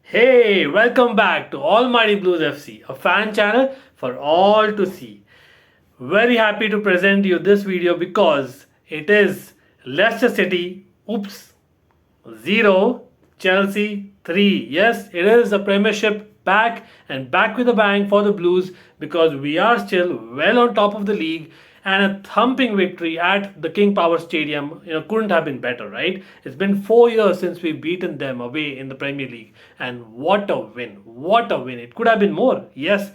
Hey, welcome back to Almighty Blues FC, a fan channel for all to see. Very happy to present you this video because it is Leicester City, oops, 0, Chelsea 3. Yes, it is a Premiership back and back with a bang for the Blues because we are still well on top of the league, and a thumping victory at the King Power Stadium, couldn't have been better, right? It's been 4 years since we've beaten them away in the Premier League, and what a win! What a win! It could have been more. Yes,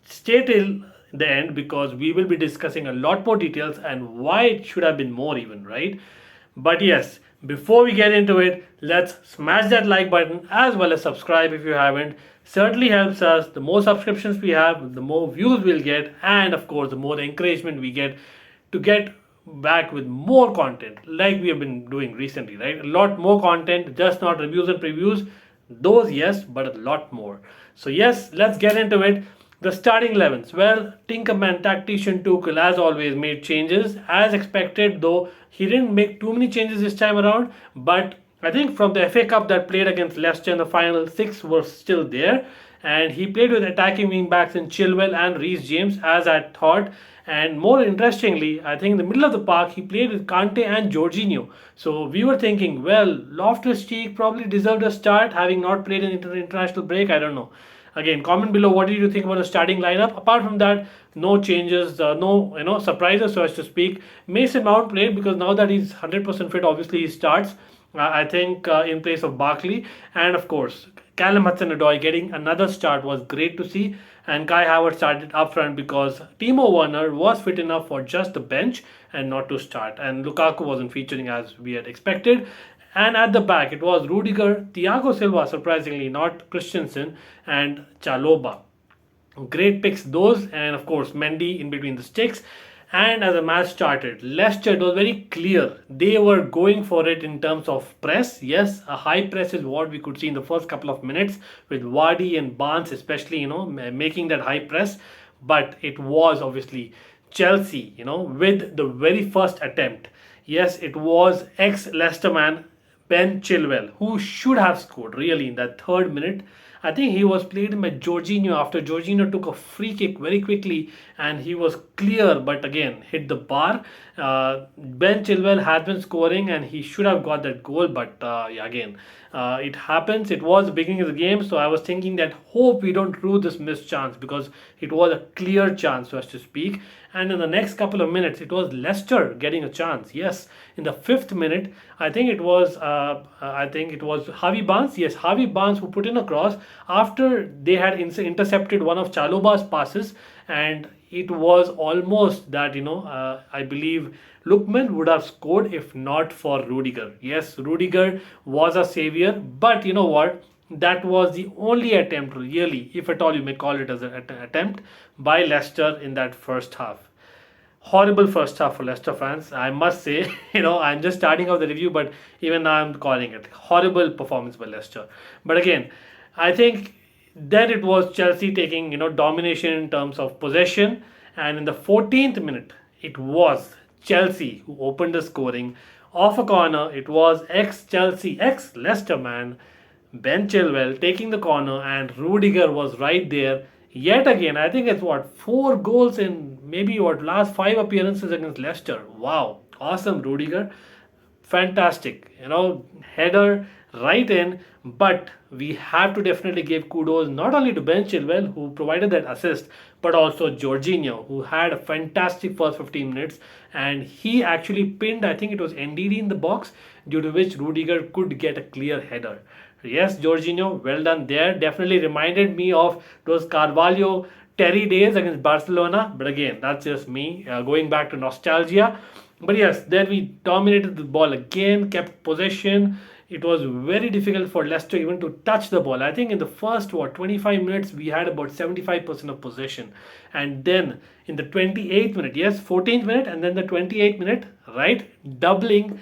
stay till the end because we will be discussing a lot more details and why it should have been more, even, right? But yes, before we get into it, let's smash that like button as well as subscribe if you haven't. Certainly helps us. The more subscriptions we have, the more views we'll get, and of course, the more encouragement we get to get back with more content like we have been doing recently, right? A lot more content, just not reviews and previews. Those, yes, but a lot more. So, yes, let's get into it. The starting 11s. Well, Tinkerman tactician Tuchel, as always, made changes as expected, though he didn't make too many changes this time around. But I think from the FA Cup that played against Leicester in the final, 6 were still there. And he played with attacking wing backs in Chilwell and Reece James, as I thought. And more interestingly, I think in the middle of the park, he played with Kante and Jorginho. So we were thinking, well, Loftus-Cheek probably deserved a start, having not played an international break. I don't know. Again, comment below what did you think about the starting lineup. Apart from that, no changes, no surprises, so as to speak. Mason Mount played because now that he's 100% fit, obviously he starts. I think in place of Barkley, and of course Callum Hudson-Odoi getting another start was great to see. And Kai Havertz started up front because Timo Werner was fit enough for just the bench and not to start. And Lukaku wasn't featuring as we had expected. And at the back, it was Rudiger, Thiago Silva, surprisingly, not Christensen, and Chalobah. Great picks, those, and of course, Mendy in between the sticks. And as the match started, Leicester, it was very clear they were going for it in terms of press. Yes, a high press is what we could see in the first couple of minutes with Vardy and Barnes, especially, making that high press. But it was obviously Chelsea, with the very first attempt. Yes, it was ex-Leicester man Ben Chilwell, who should have scored really in that third minute. I think he was played by Jorginho after Jorginho took a free kick very quickly and he was clear, but again hit the bar. Ben Chilwell had been scoring and he should have got that goal, but yeah, again, it happens. It was the beginning of the game, so I was thinking that hope we don't rue this missed chance because it was a clear chance, so as to speak. And in the next couple of minutes, it was Leicester getting a chance. Yes, in the 5th minute, I think it was Harvey Barnes. Yes, Harvey Barnes who put in a cross after they had intercepted one of Chalobah's passes, and it was almost that I believe Lookman would have scored if not for Rudiger. Yes, Rudiger was a savior, but you know what? That was the only attempt, really, if at all you may call it as an attempt, by Leicester in that first half. Horrible first half for Leicester fans, I must say. I'm just starting off the review, but even now I'm calling it horrible performance by Leicester. But again, I think then it was Chelsea taking domination in terms of possession, and in the 14th minute, it was Chelsea who opened the scoring off a corner. It was ex-Chelsea, ex-Leicester man Ben Chilwell taking the corner, and Rudiger was right there. Yet again, I think it's 4 goals in maybe last 5 appearances against Leicester. Wow, awesome Rudiger, fantastic. Header right in. But we have to definitely give kudos not only to Ben Chilwell who provided that assist, but also Jorginho who had a fantastic first 15 minutes, and he actually pinned, I think it was NDD in the box, due to which Rudiger could get a clear header. Yes, Jorginho, well done there. Definitely reminded me of those Carvalho Terry days against Barcelona. But again, that's just me going back to nostalgia. But yes, then we dominated the ball again, kept possession. It was very difficult for Leicester even to touch the ball. I think in the first 25 minutes we had about 75% of possession, and then in the 28th minute, yes, 14th minute, and then the 28th minute, right, doubling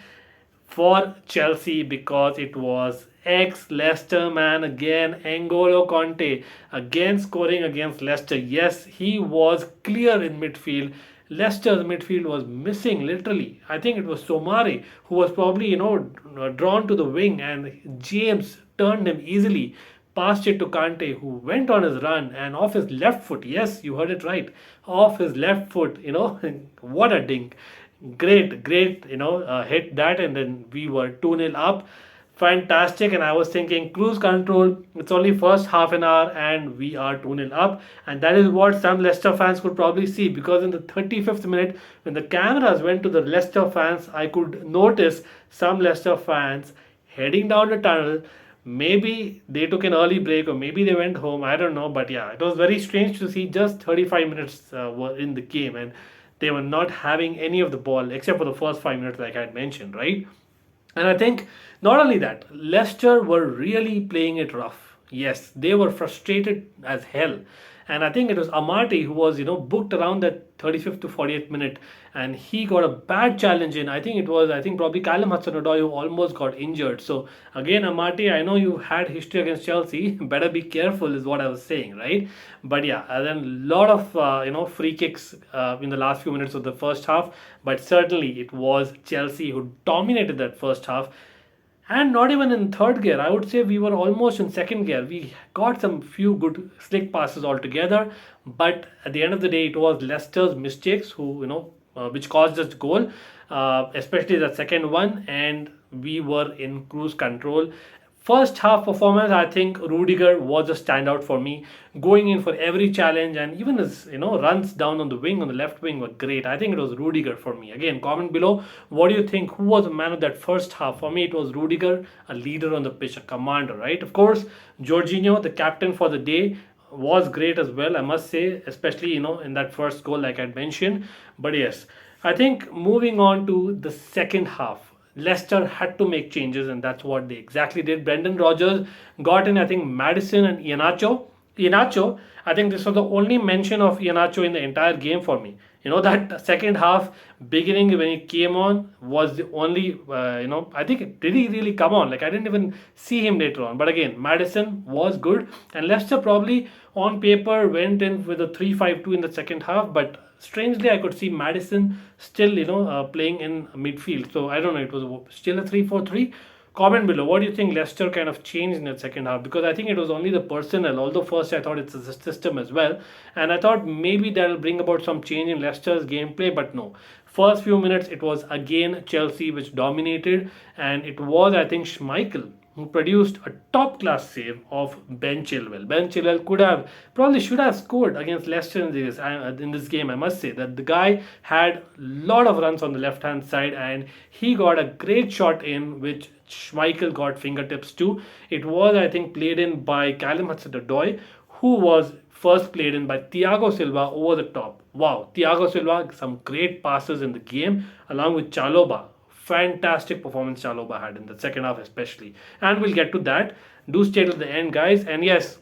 for Chelsea because it was ex-Leicester man again, N'Golo Kante, again scoring against Leicester. Yes, he was clear in midfield. Leicester's midfield was missing literally. I think it was Somare who was probably drawn to the wing, and James turned him easily. passed it to Kante, who went on his run and off his left foot. Yes, you heard it right. Off his left foot, what a dink. Great, hit that, and then we were 2-0 up. Fantastic, and I was thinking cruise control. It's only first half an hour, and we are 2-0 up, and that is what some Leicester fans could probably see, because in the 35th minute, when the cameras went to the Leicester fans, I could notice some Leicester fans heading down the tunnel. Maybe they took an early break, or maybe they went home. I don't know, but yeah, it was very strange to see just 35 minutes were in the game, and they were not having any of the ball except for the first 5 minutes, like I had mentioned, right? And I think not only that, Leicester were really playing it rough. Yes, they were frustrated as hell. And I think it was Amati who was, booked around that 35th to 48th minute, and he got a bad challenge in. I think probably Callum Hudson-Odoi who almost got injured. So again, Amati, I know you had history against Chelsea. Better be careful is what I was saying, right? But yeah, and then a lot of free kicks in the last few minutes of the first half. But certainly it was Chelsea who dominated that first half. And not even in third gear, I would say we were almost in second gear. We got some few good slick passes altogether, but at the end of the day, it was Leicester's mistakes which caused us goal, especially the second one, and we were in cruise control. First half performance, I think Rudiger was a standout for me, going in for every challenge, and even his runs down on the wing, on the left wing, were great. I think it was Rudiger for me. Again, comment below, what do you think? Who was the man of that first half? For me, it was Rudiger, a leader on the pitch, a commander, right? Of course, Jorginho, the captain for the day, was great as well, I must say, especially in that first goal, like I mentioned. But yes, I think moving on to the second half, Leicester had to make changes, and that's what they exactly did. Brendan Rodgers got in, I think, Maddison and Iheanacho. I think this was the only mention of Iheanacho in the entire game for me. That second half beginning when he came on was the only, I think it didn't really come on. Like, I didn't even see him later on. But again, Maddison was good, and Leicester probably on paper went in with a 3-5-2 in the second half, but strangely, I could see Maddison still, playing in midfield. So I don't know, it was still a 3-4-3. Comment below, what do you think Leicester kind of changed in the second half? Because I think it was only the personnel, although first I thought it's a system as well. And I thought maybe that'll bring about some change in Leicester's gameplay, but no. First few minutes, it was again Chelsea which dominated, and it was, I think, Schmeichel who produced a top-class save of Ben Chilwell. Ben Chilwell probably should have scored against Leicester in this game. I must say that the guy had a lot of runs on the left-hand side, and he got a great shot in, which Schmeichel got fingertips to. It was, I think, played in by Callum Hudson-Odoi, who was first played in by Thiago Silva over the top. Wow, Thiago Silva, some great passes in the game, along with Chalobah. Fantastic performance Chalobah had in the second half especially. And we'll get to that. Do stay till the end, guys. And yes,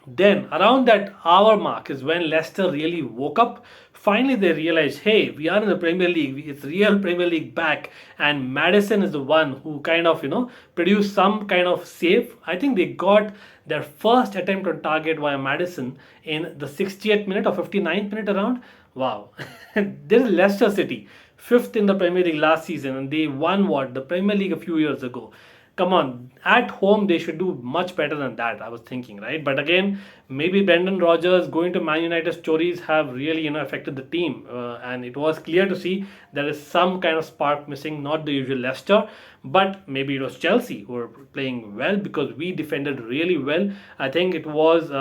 then around that hour mark is when Leicester really woke up. Finally, they realized, hey, we are in the Premier League. It's real Premier League back. And Maddison is the one who kind of, produced some kind of save. I think they got their first attempt on target via Maddison in the 60th minute or 59th minute around. Wow. This is Leicester City, 5th in the Premier League last season, and they won the Premier League a few years ago. Come on, at home they should do much better than that, I was thinking, right? But again, maybe Brendan Rodgers going to Man United stories have really affected the team, and it was clear to see there is some kind of spark missing, not the usual Leicester, but maybe it was Chelsea who were playing well, because we defended really well. I think it was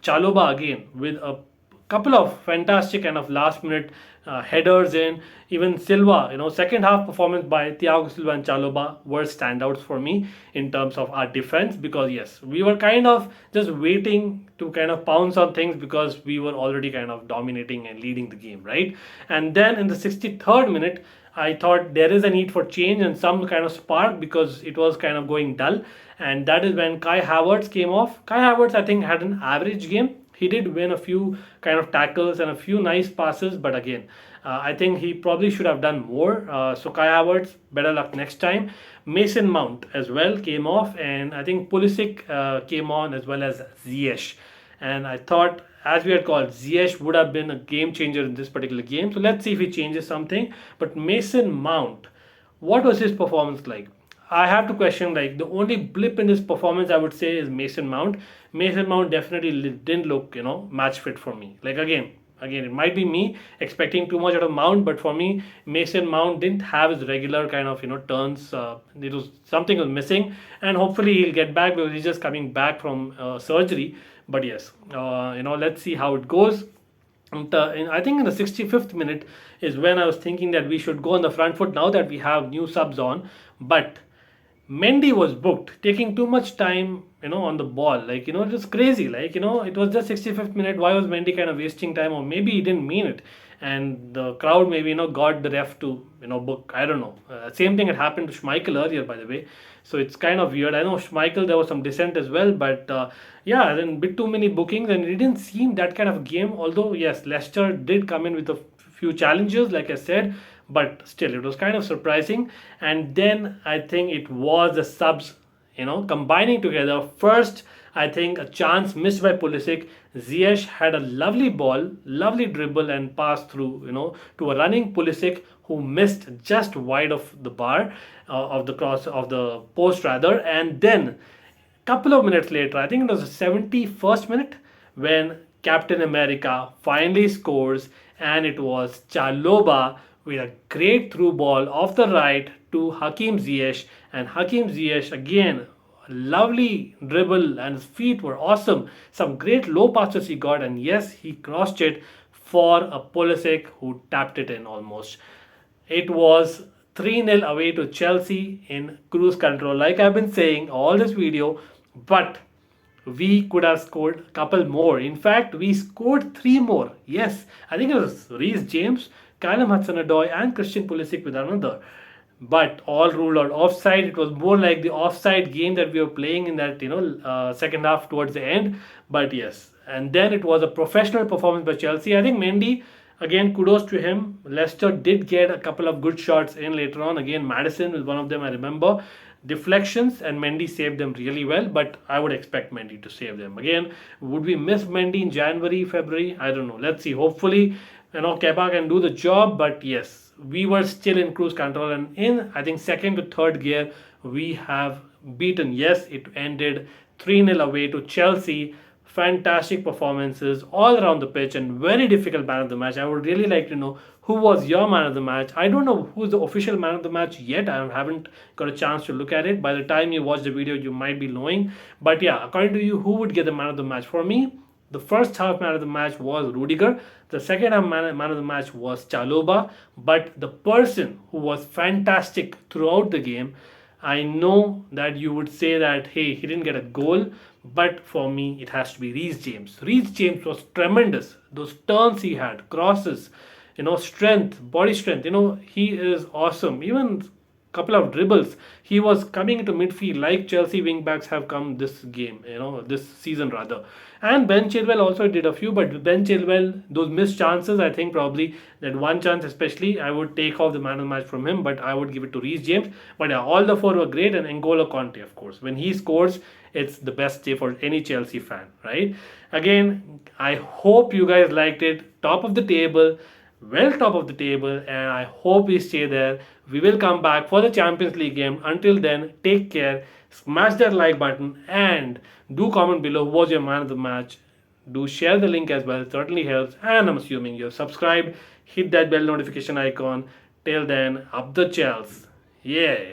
Chalobah again with a couple of fantastic kind of last minute headers in. Even Silva, second half performance by Thiago Silva and Chalobah were standouts for me in terms of our defense, because yes, we were kind of just waiting to kind of pounce on things because we were already kind of dominating and leading the game, right? And then in the 63rd minute, I thought there is a need for change and some kind of spark, because it was kind of going dull, and that is when Kai Havertz came off. Kai Havertz, I think, had an average game. He did win a few kind of tackles and a few nice passes, but again, I think he probably should have done more. So Kai Havertz, better luck next time. Mason Mount as well came off, and I think Pulisic came on, as well as Ziyech. And I thought, as we had called, Ziyech would have been a game changer in this particular game. So let's see if he changes something. But Mason Mount, what was his performance like? I have to question, like, the only blip in this performance I would say is Mason Mount. Mason Mount definitely didn't look, match fit for me. Like, again, it might be me expecting too much out of Mount, but for me, Mason Mount didn't have his regular kind of, turns. It was something was missing, and hopefully he'll get back because he's just coming back from surgery. But yes, let's see how it goes. I think in the 65th minute is when I was thinking that we should go on the front foot now that we have new subs on. But Mendy was booked, taking too much time, on the ball. Like, it was crazy. Like, it was just 65th minute. Why was Mendy kind of wasting time? Or maybe he didn't mean it. And the crowd maybe, got the ref to, book. I don't know. Same thing had happened to Schmeichel earlier, by the way. So it's kind of weird. I know Schmeichel, there was some dissent as well. But yeah, then a bit too many bookings. And it didn't seem that kind of game. Although, yes, Leicester did come in with a few challenges, like I said. But still, it was kind of surprising. And then I think it was the subs, combining together. First, I think a chance missed by Pulisic. Ziyech had a lovely ball, lovely dribble and pass through, to a running Pulisic who missed just wide of the bar, of the cross, of the post rather. And then, couple of minutes later, I think it was the 71st minute, when Captain America finally scores, and it was Chalobah with a great through ball off the right to Hakim Ziyech. And Hakim Ziyech, again, lovely dribble, and his feet were awesome. Some great low passes he got, and yes, he crossed it for a Pulisic who tapped it in almost. It was 3-0 away to Chelsea in cruise control, like I've been saying all this video. But we could have scored a couple more. In fact, we scored 3 more. Yes, I think it was Reece James, Callum Hudson-Odoi and Christian Pulisic with another. But all ruled out offside. It was more like the offside game that we were playing in that, second half towards the end. But yes, and then it was a professional performance by Chelsea. I think Mendy, again, kudos to him. Leicester did get a couple of good shots in later on. Again, Maddison was one of them, I remember. Deflections, and Mendy saved them really well, but I would expect Mendy to save them. Again, would we miss Mendy in January, February? I don't know. Let's see. Hopefully, Kepa can do the job, but yes, we were still in cruise control, and in, I think, second to third gear, we have beaten. Yes, it ended 3-0 away to Chelsea. Fantastic performances all around the pitch, and very difficult man of the match. I would really like to know who was your man of the match. I don't know who's the official man of the match yet. I haven't got a chance to look at it. By the time you watch the video, you might be knowing. But yeah, according to you, who would get the man of the match? For me, the first half man of the match was Rudiger. The second half man of the match was Chalobah. But the person who was fantastic throughout the game, I know that you would say that, hey, he didn't get a goal. But for me, it has to be Reece James. Reece James was tremendous. Those turns he had, crosses, strength, body strength. He is awesome. Even couple of dribbles. He was coming into midfield like Chelsea wingbacks have come this game, this season rather. And Ben Chilwell also did a few, but Ben Chilwell, those missed chances, I think probably that one chance especially, I would take off the man of the match from him, but I would give it to Reece James. But yeah, all the 4 were great, and N'Golo Kante, of course. When he scores, it's the best day for any Chelsea fan, right? Again, I hope you guys liked it. Top of the table, well top of the table, and I hope we stay there. We will come back for the Champions League game. Until then, take care, smash that like button, and do comment below who was your man of the match. Do share the link as well, it certainly helps, and I'm assuming you have subscribed. Hit that bell notification icon. Till then, up the Chels. Yeah.